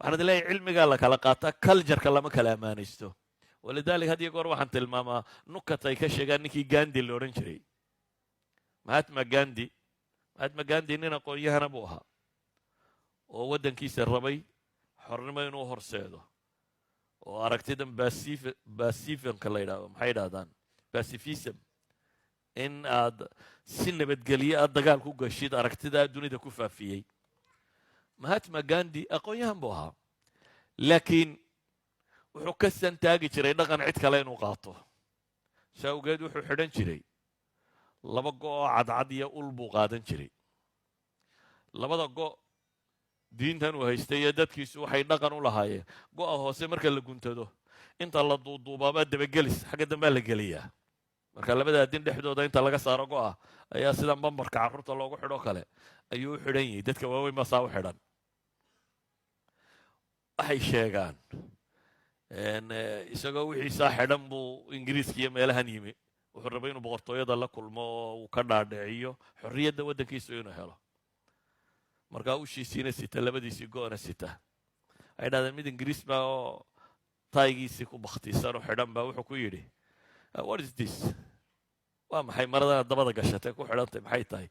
waxaan idin leeyahay cilmigaa la kala qaataa cultureka lama kala ammaanaysto walidalik had iyo goor waxaan tilmaamaa nukat ay ka sheegaan ninkii gandi la odhan jiray mahatma gandi nin aqoon-yahana buu ahaa oo waddankiisa rabay xornimo inuu horseedo oo aragtidan basifamka la yidhahdo maxay yidhahdaan basifism in aad si nabadgelye aad dagaal ku gashid aragtidaa dunida ku faafiyey mahatma gandi aqoon-yahan buu ahaa laakiin wuxuu ka santaagi jiray dhaqan cid kale inuu qaato saa awgeed wuxuu xidhan jiray laba go' oo cadcad iyo ul buu qaadan jiray labada go' diintan uu haystay iyo dadkiisu waxay dhaqan u lahaayeen go'a hoose marka la guntado inta la duuduubaabaa dabagelis xagga dambaa la geliyaa marka labada din dhexdooda inta laga saaro go'a ayaa sidan bambarka carruurta loogu xidho kale ayuu u xidhan yahay dadka waaweyn baa saa u xidhan waxay sheegaan isagoo wixiisaa xidhan buu ingiriiska iyo meelahan yimi wuxuu rabay inuu boqortooyada la kulmo oo uu ka dhaadhiciyo xorriyadda waddankiisu inuu helo markaa ushiisiina sita labadiisii go'na sita waxay dhahdeen mid ingiriis baa oo taygiisii ku bakhtiisan oo xidhan baa wuxuu ku yidhi what is this waa maxay maradana dabada gashatay ku xidhantay maxay tahay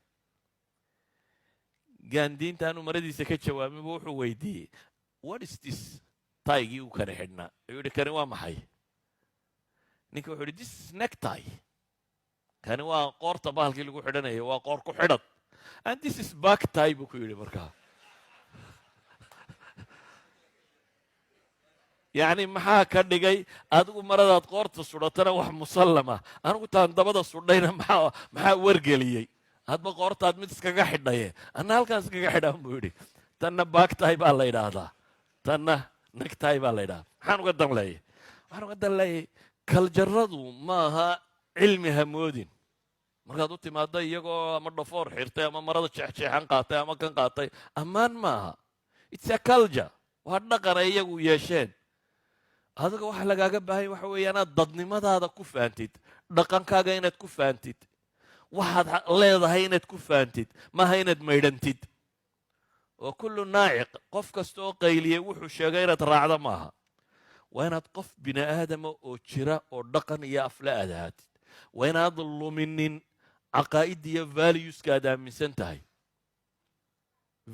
gaandiintaanu maradiisa ka jawaabin buu wuxuu weydiiyey what is this taygii uu kani xidhnaa ayuu yidhi kani waa maxay ninka wuxuu yidhi this is necktie kani waa qoorta bahalkii lagu xidhanaya waa qoor ku xidhad and this is back tie buu ku yidhi markaa yacni maxaa ka dhigay adigu maradaad qoorta sudhatana wax musallama anigu taan dabada sudhayna maxaa wargeliyey hadba qoortaad mid iskaga xidhaye anna halkaan iskaga xidhaan buu yidhi tanna back tie baa la yidhaahdaa tanna necktie baa la yidhahdaa maxaan uga dan leeyay waxaan uga dan leeyay kaljaradu ma aha cilmi hamoodin markaad u timaadda iyagoo ama dhafoor xirtay ama marada jeexjeexan qaatay ama kan qaatay ammaan maaha it's a culture waa dhaqan ay iyagu yeesheen adiga waxa lagaaga baahanya waxa weeye inaad dadnimadaada ku faantid dhaqankaaga inaad ku faantid waxaad leedahay inaad ku faantid maaha inaad maydhantid oo kullu naaciq qof kasta oo qayliyey wuxuu sheegay inaad raacda maaha waa inaad qof bini aadama oo jira oo dhaqan iyo afla aad ahaatid waa inaad luminin caqaa'idda iyo valueska aad aaminsan tahay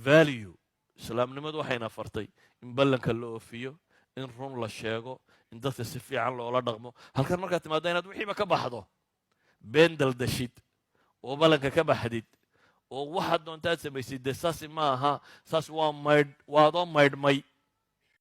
value islaamnimadu waxayna fartay in ballanka la oofiyo in run la sheego in dadka si fiican loola dhaqmo halkan markaad timaadda inaad wixiiba ka baxdo been daldashid oo ballanka ka baxdid oo waxaad doontaad samaysid dee saasi ma aha saas waa adoo maydhmay